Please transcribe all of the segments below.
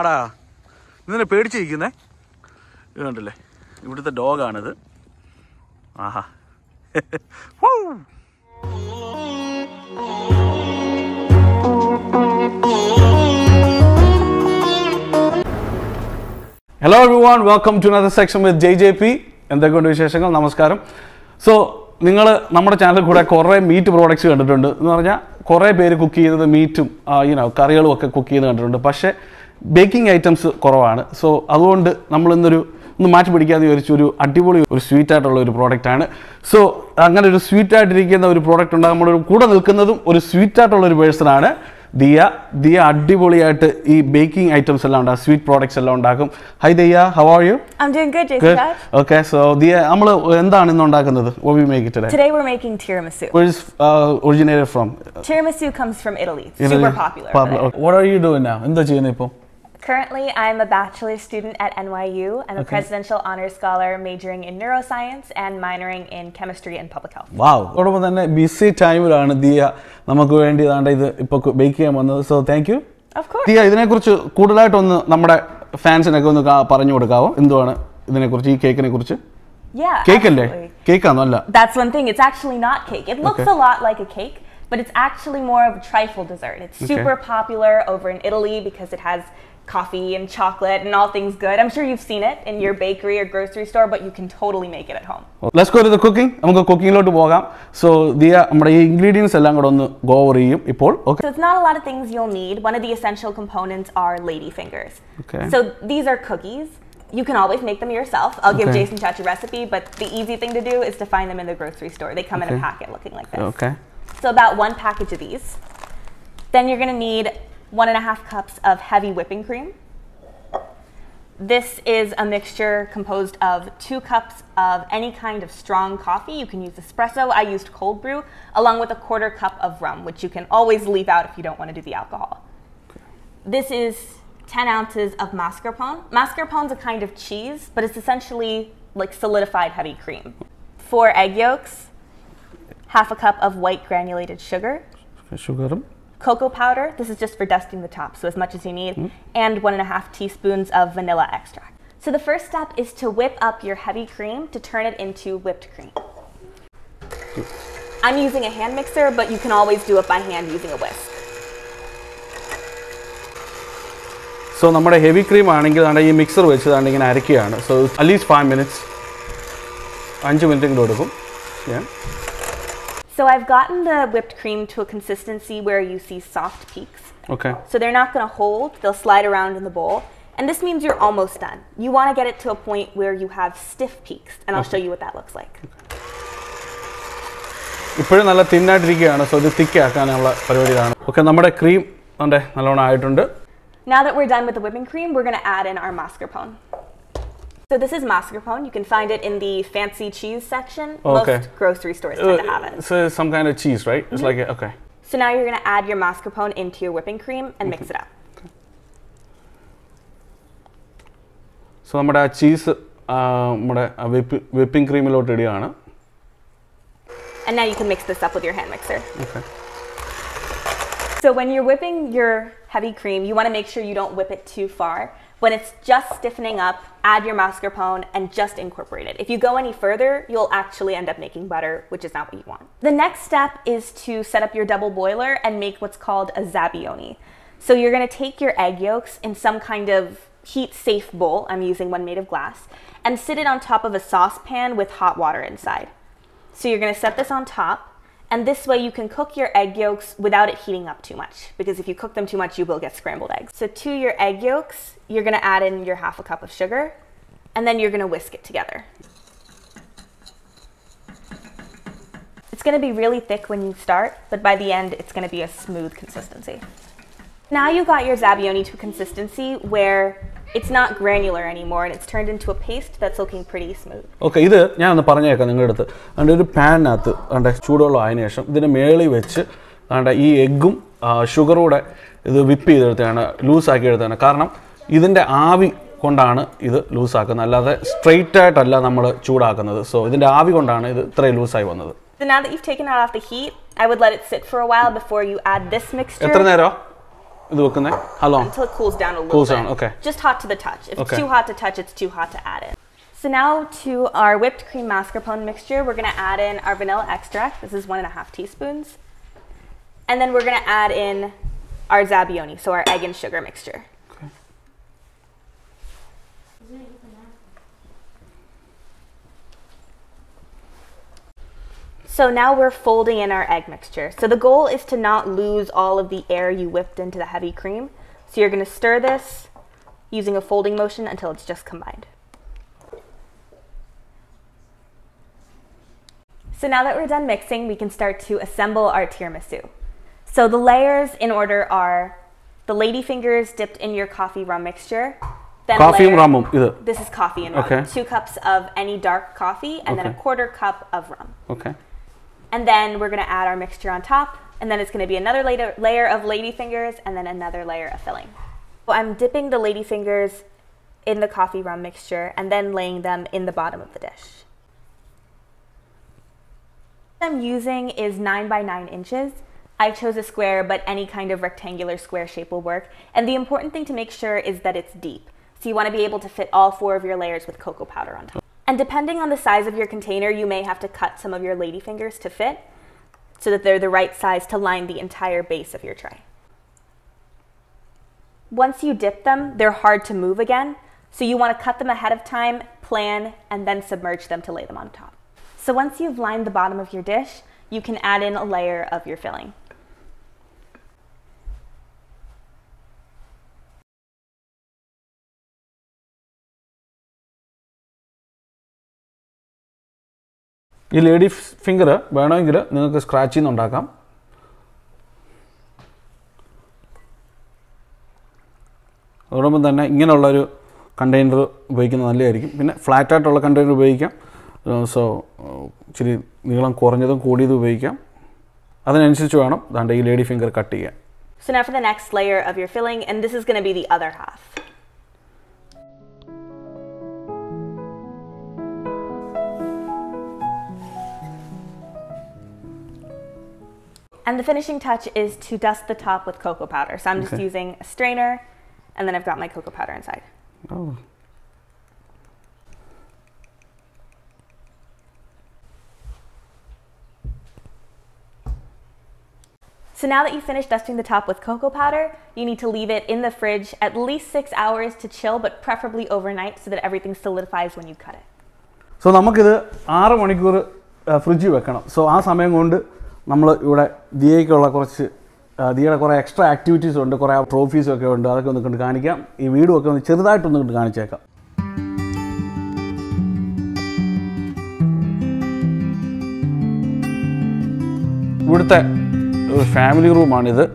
വാടാ. ഇതിനെ പേടിച്ചിരിക്കുന്നേ. ഇത് കണ്ടില്ലേ, ഇവിടുത്തെ ഡോഗാണിത്. ആഹാ. Hello everyone, welcome to another section with JJP. എന്തൊക്കെയുണ്ട് വിശേഷങ്ങൾ? നമസ്കാരം. സോ നിങ്ങൾ നമ്മുടെ ചാനലിൽ കൂടെ കുറേ മീറ്റ് പ്രോഡക്റ്റ്സ് കണ്ടിട്ടുണ്ട്. എന്ന് പറഞ്ഞാൽ കുറേ പേര് കുക്ക് ചെയ്യുന്നത് മീറ്റും കറികളും ഒക്കെ കുക്ക് ചെയ്യുന്നത് കണ്ടിട്ടുണ്ട്. പക്ഷേ ബേക്കിംഗ് ഐറ്റംസ് കുറവാണ്. സോ അതുകൊണ്ട് നമ്മളിന്നൊരു മാറ്റി പിടിക്കാതെ വിചാരിച്ചു ഒരു അടിപൊളി ഒരു സ്വീറ്റ് ആയിട്ടുള്ള ഒരു പ്രോഡക്റ്റാണ്. സോ അങ്ങനെ ഒരു സ്വീറ്റ് ആയിട്ടിരിക്കുന്ന ഒരു പ്രോഡക്റ്റ് ഉണ്ട്. നമ്മുടെ കൂടെ നിൽക്കുന്നതും ഒരു സ്വീറ്റ് ആയിട്ടുള്ള ഒരു പേഴ്സണാണ് ദിയ. അടിപൊളിയായിട്ട് ഈ ബേക്കിംഗ് ഐറ്റംസ് എല്ലാം ഉണ്ടാകും, സ്വീറ്റ് പ്രോഡക്ട്സ് എല്ലാം ഉണ്ടാക്കും. High Diya, how are you? I'm doing good, Jason. Okay, so Diya, നമ്മൾ എന്താണ് ഇന്ന് ഉണ്ടാക്കുന്നത്? What we make it today? Today we're making tiramisu. Where is originated from? Tiramisu comes from Italy. It's super popular. Okay. What are you doing now? എന്താ ചെയ്യുന്നത് ഇപ്പോൾ? Currently, I'm a bachelor's student at NYU. I'm a presidential honors scholar majoring in neuroscience and minoring in chemistry and public health. Wow. അതോടൊപ്പം തന്നെ BC ടൈമിലാണ് ദിയ നമുക്ക് വേണ്ടി ഇത് ഇപ്പോൾ ബേക്ക് ചെയ്യാൻ വന്നത്. So thank you. Of course. Diya, ഇതിനെക്കുറിച്ച് കൂടുതലായിട്ടൊന്ന് നമ്മുടെ ഫാൻസിനൊക്കെ ഒന്ന് പറഞ്ഞു കൊടുക്കാവോ? എന്തുവാണ് ഇതിനെക്കുറിച്ച്, ഈ കേക്കിനെ കുറിച്ച്? Yeah. കേക്ക് അല്ലേ? കേക്കാണോ? അല്ല. That's one thing. It's actually not cake. It looks a lot like a cake, but it's actually more of a trifle dessert. It's super popular over in Italy because it has coffee and chocolate and all things good. I'm sure you've seen it in your bakery or grocery store, but you can totally make it at home. Let's go to the cooking. നമുക്ക് കുക്കിങ്ങിലോട്ട് പോകാം. So Diya, നമ്മുടെ ഈ ingredients എല്ലാം കൂടെ ഒന്ന് go over ചെയ്യും ഇപ്പോൾ. So it's not a lot of things you'll need. One of the essential components are lady fingers. Okay. So these are cookies. You can always make them yourself. I'll give Jason Chach a recipe, but the easy thing to do is to find them in the grocery store. They come in a packet looking like this. Okay. So about 1 package of these. Then you're going to need 1.5 cups of heavy whipping cream. This is a mixture composed of 2 cups of any kind of strong coffee. You can use espresso. I used cold brew, along with 1/4 cup of rum, which you can always leave out if you don't want to do the alcohol. This is 10 ounces of mascarpone. Mascarpone is a kind of cheese, but it's essentially like solidified heavy cream. 4 egg yolks, 1/2 cup of white granulated sugar. Sugar. Cocoa powder, this is just for dusting the top, so as much as you need, and 1.5 teaspoons of vanilla extract. So the first step is to whip up your heavy cream to turn it into whipped cream. I'm using a hand mixer, but you can always do it by hand using a whisk. So നമ്മുടെ heavy cream ആണെങ്കിൽ ഈ mixer വെച്ച് ഇങ്ങനെ അരക്കുകയാണ്. So at least 5 minutes, 5 minute കൊടുക്കും. So I've gotten the whipped cream to a consistency where you see soft peaks. Okay. So they're not going to hold, they'll slide around in the bowl. And this means you're almost done. You want to get it to a point where you have stiff peaks, and I'll show you what that looks like. ഇപ്പോഴും നല്ല തിന്നായിട്ടിരിക്കുകയാണ്. So ഇത് തിക്ക് ആക്കാനുള്ള പരിപാടിയാണ്. Okay, നമ്മുടെ cream നല്ലോണം ആയിട്ടുണ്ട്. Now that we're done with the whipping cream, we're going to add in our mascarpone. So this is mascarpone. You can find it in the fancy cheese section. Okay. Most grocery stores tend to have it. So some kind of cheese, right? It's like okay. So now you're going to add your mascarpone into your whipping cream and mix it up. So നമ്മുടെ cheese നമ്മുടെ whipping creamലോട്ട് ഇടുകയാണ്. And now you can mix this up with your hand mixer. Okay. So when you're whipping your heavy cream, you want to make sure you don't whip it too far. When it's just stiffening up, add your mascarpone and just incorporate it. If you go any further, you'll actually end up making butter, which is not what you want. The next step is to set up your double boiler and make what's called a zabaione. So you're going to take your egg yolks in some kind of heat-safe bowl, I'm using one made of glass, and sit it on top of a saucepan with hot water inside. So you're going to set this on top, and this way you can cook your egg yolks without it heating up too much, because if you cook them too much, you will get scrambled eggs. So to your egg yolks, you're going to add in your 1/2 cup of sugar, and then you're going to whisk it together. It's going to be really thick when you start, but by the end, it's going to be a smooth consistency. Now you've got your zabaione to a consistency where it's not granular anymore, and it's turned into a paste that's looking pretty smooth. Okay, ഇത് ഞാൻ ഒന്ന് പറഞ്ഞേക്കാം നിങ്ങളുടെ അടുത്ത്. ഒരു പാനിനകത്ത് ചൂടുവെള്ളം ആയതിനു ശേഷം ഇതിന് മേളിൽ വെച്ച് ഈ എഗ്ഗും ഷുഗറൂടെ ഇത് വിപ്പ് ചെയ്തെടുത്താണ്, ലൂസാക്കി എടുത്താണ്. കാരണം ഇതിൻ്റെ ആവി കൊണ്ടാണ് ഇത് ലൂസാക്കുന്നത്, അല്ലാതെ സ്ട്രെയിറ്റ് ആയിട്ടല്ല നമ്മൾ ചൂടാക്കുന്നത്. സോ ഇതിൻ്റെ ആവി കൊണ്ടാണ് ഇത് ഇത്രയും ലൂസായി വന്നത്. So now that you've taken it off the heat, I would let it sit for a while before you add this mixture. എത്ര നേരം? ഇത് വെക്കുന്നത്? How long? Until it cools down a little Cools bit. down, okay. Just hot to the touch. If Okay. it's too hot to touch, it's too hot to add in. So now to our whipped cream mascarpone mixture, we're going to add in our vanilla extract. This is 1.5 teaspoons. And then we're going to add in our Zabbione, so our egg and sugar mixture. Okay. So now we're folding in our egg mixture. So the goal is to not lose all of the air you whipped into the heavy cream. So you're going to stir this using a folding motion until it's just combined. So now that we're done mixing, we can start to assemble our tiramisu. So the layers in order are the ladyfingers dipped in your coffee rum mixture. Then Coffee and rum. This is coffee and rum. Okay. 2 cups of any dark coffee and then a Okay. 1/4 cup of rum. Okay. And then we're going to add our mixture on top, and then it's going to be another layer of ladyfingers and then another layer of filling. So I'm dipping the ladyfingers in the coffee rum mixture and then laying them in the bottom of the dish. What I'm using is 9 by 9 inches. I chose a square, but any kind of rectangular square shape will work. And the important thing to make sure is that it's deep. So you want to be able to fit all 4 of your layers with cocoa powder on top. And depending on the size of your container, you may have to cut some of your ladyfingers to fit so that they're the right size to line the entire base of your tray. Once you dip them, they're hard to move again. So you want to cut them ahead of time, plan, and then submerge them to lay them on top. So once you've lined the bottom of your dish, you can add in a layer of your filling. ഈ lady finger വേണമെങ്കിൽ നിങ്ങൾക്ക് സ്ക്രാച്ചിൽ നിന്ന് ഉണ്ടാക്കാം. അതോടൊപ്പം തന്നെ ഇങ്ങനെയുള്ളൊരു container ഉപയോഗിക്കുന്നത് നല്ലതായിരിക്കും. പിന്നെ ഫ്ലാറ്റായിട്ടുള്ള കണ്ടെയ്നർ ഉപയോഗിക്കാം. സോ ഇച്ചിരി നീളം കുറഞ്ഞതും കൂടിയതും ഉപയോഗിക്കാം. അതിനനുസരിച്ച് വേണം ദാണ്ട് ഈ ലേഡി ഫിംഗർ കട്ട് ചെയ്യാൻ. So now for the next layer of your filling, and this is going to be the other half. And the finishing touch is to dust the top with cocoa powder. So I'm just using a strainer, and then I've got my cocoa powder inside. Oh. So now that you've finished dusting the top with cocoa powder, you need to leave it in the fridge at least 6 hours to chill, but preferably overnight so that everything solidifies when you cut it. So നമുക്കിത് 6 മണിക്കൂർ ഫ്രിഡ്ജിൽ വെക്കണം. So ആ സമയം കൊണ്ട് നമ്മൾ ഇവിടെ ദിയയ്ക്കുള്ള ദിയയുടെ കുറേ എക്സ്ട്രാ ആക്ടിവിറ്റീസ് ഉണ്ട്, കുറേ ട്രോഫീസൊക്കെ ഉണ്ട്. അതൊക്കെ ഒന്ന് കണ്ട് കാണിക്കാം. ഈ വീടും ഒക്കെ ഒന്ന് ചെറുതായിട്ടൊന്ന് കണ്ട് കാണിച്ചേക്കാം. ഇവിടുത്തെ ഒരു ഫാമിലി റൂമാണിത്.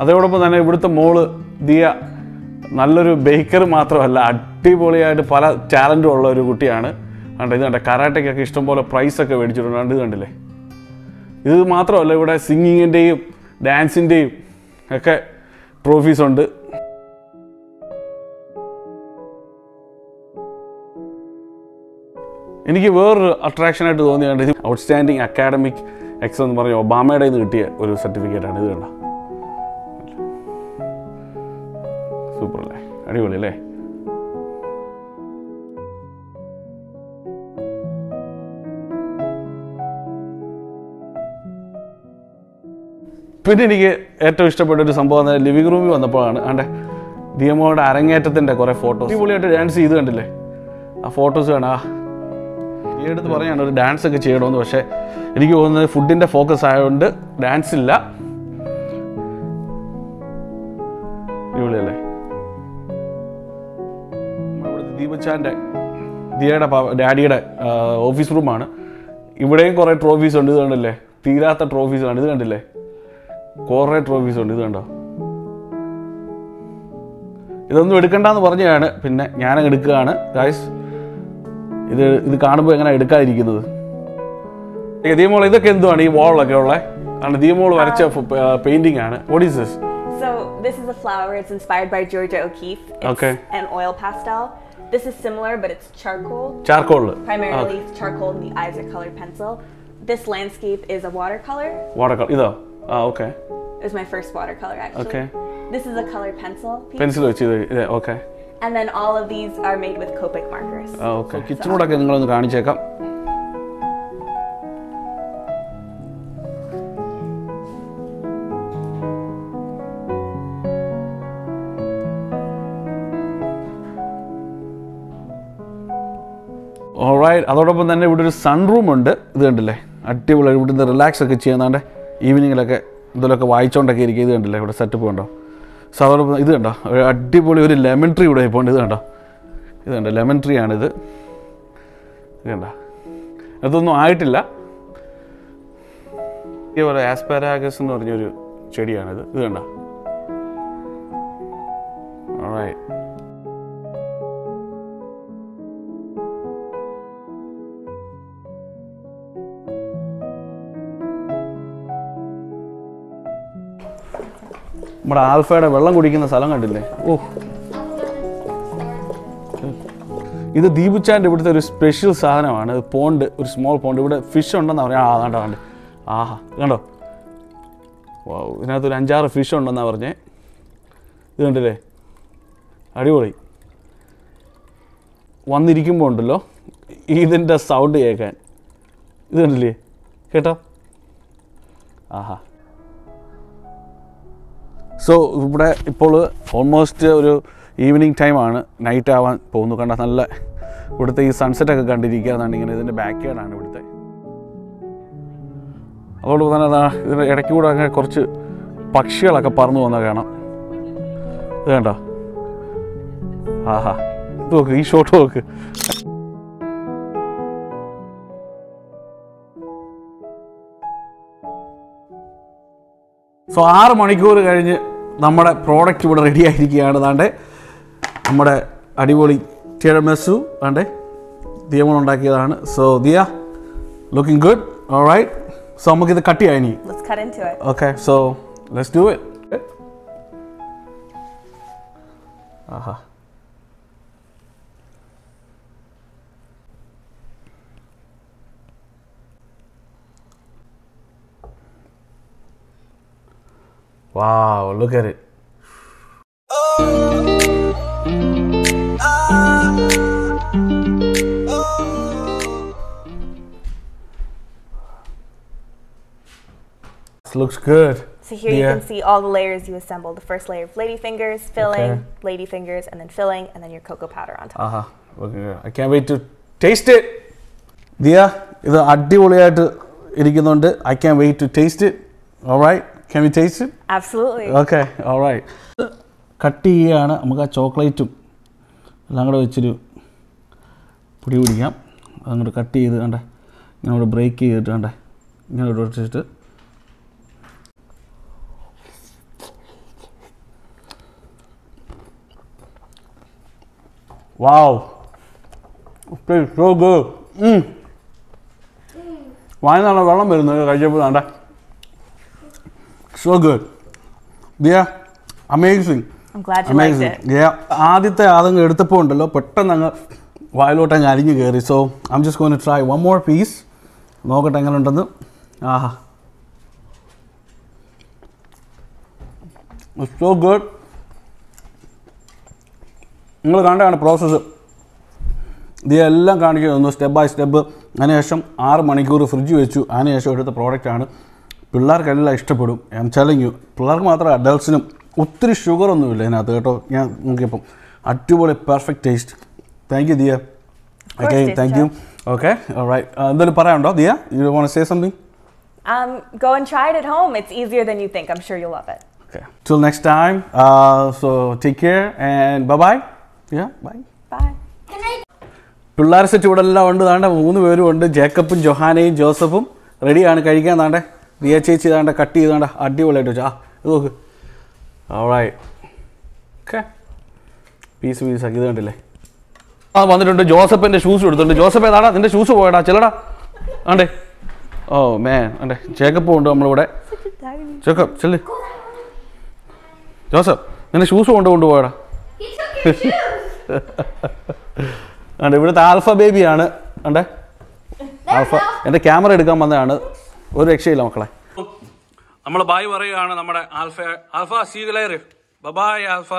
അതോടൊപ്പം തന്നെ ഇവിടുത്തെ മോള് ദിയ നല്ലൊരു ബേക്കർ മാത്രമല്ല, അടിപൊളിയായിട്ട് പല ടാലൻറ്റും ഉള്ള ഒരു കുട്ടിയാണ്. കണ്ടോ, ഇത് കണ്ടേ, കരാട്ടയ്ക്കൊക്കെ ഇഷ്ടംപോലെ പ്രൈസൊക്കെ മേടിച്ചിട്ടുണ്ട്. ഇത് കണ്ടില്ലേ? ഇത് മാത്രമല്ല, ഇവിടെ സിംഗിങ്ങിൻ്റെയും ഡാൻസിൻ്റെയും ഒക്കെ ട്രോഫീസ് ഉണ്ട്. എനിക്ക് വേറൊരു അട്രാക്ഷനായിട്ട് തോന്നിയാണ് ഇത് ഔട്ട്സ്റ്റാൻഡിങ് അക്കാഡമിക് എക്സ് എന്ന് പറഞ്ഞ ഒബാമയുടെ നിന്ന് കിട്ടിയ ഒരു സർട്ടിഫിക്കറ്റാണ്. ഇത് കണ്ട, സൂപ്പർ അല്ലേ? അടിപൊളി അല്ലേ? പിന്നെ എനിക്ക് ഏറ്റവും ഇഷ്ടപ്പെട്ട ഒരു സംഭവം ലിവിംഗ് റൂമിൽ വന്നപ്പോഴാണ്. ആണ്ടെ ദിയമോയുടെ അരങ്ങേറ്റത്തിൻ്റെ കുറേ ഫോട്ടോസ് അടിപൊളിയായിട്ട് ഡാൻസ് ചെയ്ത് കണ്ടില്ലേ? ആ ഫോട്ടോസ് കാണാ. ഈ അടുത്ത് പറഞ്ഞാണ് ഒരു ഡാൻസ് ഒക്കെ ചെയ്യണമെന്ന്. പക്ഷേ എനിക്ക് തോന്നുന്നത് ഫുഡിൻ്റെ ഫോക്കസ് ആയതുകൊണ്ട് ഡാൻസ് ഇല്ല. അടിപൊളിയല്ലേ? ഇവിടുത്തെ ദീപച്ചാൻ്റെ ദിയയുടെ ഡാഡിയുടെ ഓഫീസ് റൂമാണ്. ഇവിടെയും കുറേ ട്രോഫീസ് ഉണ്ട്. ഇത് കണ്ടില്ലേ? തീരാത്ത ട്രോഫീസാണ്. ഇത് കണ്ടില്ലേ? കുറേ ട്രോഫീസ് ഉണ്ട്. ഇത് കണ്ടോ? ഇതൊന്നും എടുക്കണ്ടെന്ന് പറഞ്ഞതാണ്, പിന്നെ ഞാൻ എടുക്കുകയാണ് ഗായ്സ്. ഇത് കാണുമ്പോൾ എങ്ങനെ എടുക്കാതിരിക്കുന്നത്? ദിയമോൾ ഇതൊക്കെ എന്തുവാണ് ഈ വാളൊക്കെ ഉള്ളത്? കാരണം ദിയമോൾ വരച്ച പെയിന്റിംഗ് ആണ്. What is this? So this is a flower. It's inspired by Georgia O'Keeffe. It's an oil pastel. This is similar, but it's charcoal. Charcoal. Primarily it's charcoal, and the eyes are colored pencil. This landscape is a watercolor. Watercolor. Ido. Okay. It was my first watercolor actually. Okay. This is a color pencil piece. Pencil വെച്ച് ഇത് okay. And then all of these are made with Copic markers. Okay. കിച്ചണോടൊക്കെ നിങ്ങളൊന്ന് കാണിച്ചേക്കാം. Alright, അതോടൊപ്പം തന്നെ ഇവിടെ ഒരു സൺറൂം ഉണ്ട്. ഇത് കണ്ടില്ലേ, അടിപൊളി. ഇവിടുന്ന് റിലാക്സ് ഒക്കെ ചെയ്യുന്നതാണ്ട് ഈവനിങ്ങിലൊക്കെ ഇതിലൊക്കെ വായിച്ചുകൊണ്ടൊക്കെ ഇരിക്കുക. ഇത് കണ്ടില്ലേ, ഇവിടെ സെറ്റപ്പ് കണ്ടോ. സോ അതോടൊപ്പം ഇത് കണ്ടോ, ഒരു അടിപൊളി ഒരു ലെമൺ ട്രീ ഇവിടെ ഇപ്പോൾ ഉണ്ട്. ഇത് കണ്ടോ, ഇത് കണ്ടോ, ലെമൺ ട്രീ ആണിത്. ഇത് കണ്ടോ, അതൊന്നും ആയിട്ടില്ല. ഇതുപോലെ ആസ്പാരാഗസ് എന്ന് പറഞ്ഞൊരു ചെടിയാണിത്. ഇത് കണ്ടോ. ഓൾറൈറ്റ്, നമ്മുടെ ആൽഫയുടെ വെള്ളം കുടിക്കുന്ന സ്ഥലം കണ്ടില്ലേ. ഓഹ്, ഇത് ദീപുച്ചാൻ്റെ ഇവിടുത്തെ ഒരു സ്പെഷ്യൽ സാധനമാണ്. പോണ്ട്, ഒരു സ്മോൾ പോണ്ട്. ഇവിടെ ഫിഷ് ഉണ്ടെന്നാണ് പറഞ്ഞാൽ. കണ്ടോ കണ്ട്, ആഹാ കണ്ടോ, ഇതിനകത്തൊരു 5-6 ഫിഷ് ഉണ്ടെന്നാണ് പറഞ്ഞേ. ഇത് കണ്ടില്ലേ, അടിപൊളി. വന്നിരിക്കുമ്പോൾ ഉണ്ടല്ലോ ഇതിൻ്റെ സൗണ്ട് കേൾക്കാൻ. ഇത് കണ്ടില്ലേ, കേട്ടോ, ആഹാ. സോ ഇവിടെ ഇപ്പോൾ ഓൾമോസ്റ്റ് ഒരു ഈവനിങ് ടൈമാണ്, നൈറ്റ് ആവാൻ പോകുന്നു. കണ്ട നല്ല ഇവിടുത്തെ ഈ സൺസെറ്റൊക്കെ കണ്ടിരിക്കുക എന്നാണ്. ഇങ്ങനെ ഇതിൻ്റെ ബാക്ക് യാർഡാണ് ഇവിടുത്തെ. അതോടൊപ്പം തന്നെ ഇതിൻ്റെ ഇടയ്ക്ക് കൂടെ അങ്ങനെ കുറച്ച് പക്ഷികളൊക്കെ പറന്നു പോകുന്ന കാണാം. ഇത് കണ്ടോ, ആഹാ, ഇത് നോക്ക്, ഈ ഷോട്ട് നോക്ക്. സോ 6 മണിക്കൂർ കഴിഞ്ഞ് നമ്മുടെ പ്രോഡക്റ്റ് ഇവിടെ റെഡി ആയിരിക്കുകയാണ്. ദാണ്ടെ നമ്മുടെ അടിപൊളി ടിരമിസു ദാണ്ടെ ദിയമോൾ ഉണ്ടാക്കിയതാണ്. So Diya, looking good. Alright, so നമുക്കിത് കട്ട് ചെയ്യാം ഇനി. Let's cut into it. Okay, so let's do it. Aaha, wow, look at it. This looks good. So here you can see all the layers you assembled. The first layer of ladyfingers, filling, ladyfingers, and then filling, and then your cocoa powder on top. Aha, looking good. I can't wait to taste it. Diya, ഇത് അടിപൊളിയായിട്ട് ഇരിക്കുന്നുണ്ട്. I can't wait to taste it. All right, can we taste it? Absolutely. Okay, all right. Cut ചെയ്യുകയാണ്. നമുക്ക് ആ ചോക്ലേറ്റും എല്ലാം കൂടെ വെച്ചൊരു പൊടി പിടിക്കാം. അതങ്ങോട്ട് കട്ട് ചെയ്ത് കണ്ടേ, ഇങ്ങനെ ബ്രേക്ക് ചെയ്തിട്ട് കണ്ടേ, ഇങ്ങനെ വെച്ചിട്ട് wow, it's so good. വായനാണ് വെള്ളം വരുന്നത് കഴിച്ചപ്പോൾ കണ്ടേ. So good. Yeah, amazing. I'm glad you liked it. Yeah. ആദ്യത്തെ അതങ്ങ് എടുത്തപ്പോൾ ഉണ്ടല്ലോ പെട്ടെന്ന് അങ്ങ് വായിലോട്ട് അങ്ങ് അരിഞ്ഞു കയറി. So I am just going to try one more piece. നോക്കട്ടെ എങ്ങനെ ഉണ്ടെന്ന്. ആഹാ, ഇറ്റ്സ് സോ ഗുഡ്. നിങ്ങൾ കണ്ടാണ് പ്രോസസ്സ്. ഇതെല്ലാം കാണിച്ചു തന്നു സ്റ്റെപ്പ് ബൈ സ്റ്റെപ്പ്. അതിനുശേഷം 6 മണിക്കൂർ ഫ്രിഡ്ജ് വെച്ചു. അതിനുശേഷം എടുത്ത പ്രോഡക്റ്റാണ്. പിള്ളേർക്കെല്ലാം ഇഷ്ടപ്പെടും. I M telling you. പിള്ളേർക്ക് മാത്രമല്ല, അഡൾട്ട്സിനും. ഒത്തിരി ഷുഗറൊന്നുമില്ല ഇതിനകത്ത് കേട്ടോ. ഞാൻ നോക്കിയപ്പം അടിപൊളി perfect taste. Thank you Diya. Okay, thank you. Okay, alright. എന്തെങ്കിലും പറയാനുണ്ടോ Diya? You want to say something? Go and try it at home. It's easier than you think. I'm sure you'll love it. Okay. Till next time. So take care and bye-bye. Yeah, bye. Bye. പിള്ളേർ set ഇവിടെ എല്ലാം ഉണ്ട്. താണ്ടെ 3 പേരും ഉണ്ട്. ജേക്കബും ജോഹാനയും ജോസഫും റെഡിയാണ് കഴിക്കാൻ. താണ്ടെ ദിയ ചേച്ചി താണ്ടെ കട്ട് ചെയ്താണ്ട് അടിപൊളിയായിട്ട് വെച്ചു. ഇത് നോക്ക്. ഓൾറൈറ്റ്. ഓക്കെ, പീസ് ആക്കി. ഇത് കണ്ടില്ലേ, വന്നിട്ടുണ്ട്. ജോസഫിൻ്റെ ഷൂസ് എടുത്തിട്ടുണ്ട്. ജോസഫ് ഏതാടാ നിൻ്റെ ഷൂസ് പോയടാ, ചെല്ലടാ. ആണ്ടേ, ഓ മേൻ, ആണ്ടേ ജേക്കബും ഉണ്ട് നമ്മളിവിടെ. ജേക്കബ് ചെല്ല്. ജോസഫ് നിൻ്റെ ഷൂസ് കൊണ്ടുപോയടാ. ആണ്ട് ഇവിടുത്തെ ആൽഫ ബേബിയാണ്. ആണ്ടേ ആൽഫ എൻ്റെ ക്യാമറ എടുക്കാൻ വന്നതാണ്. ഒരു രക്ഷയില്ല മക്കളെ. നമ്മൾ ബായ് പറയുകയാണ് നമ്മുടെ Alpha. See you later. Bye alpha.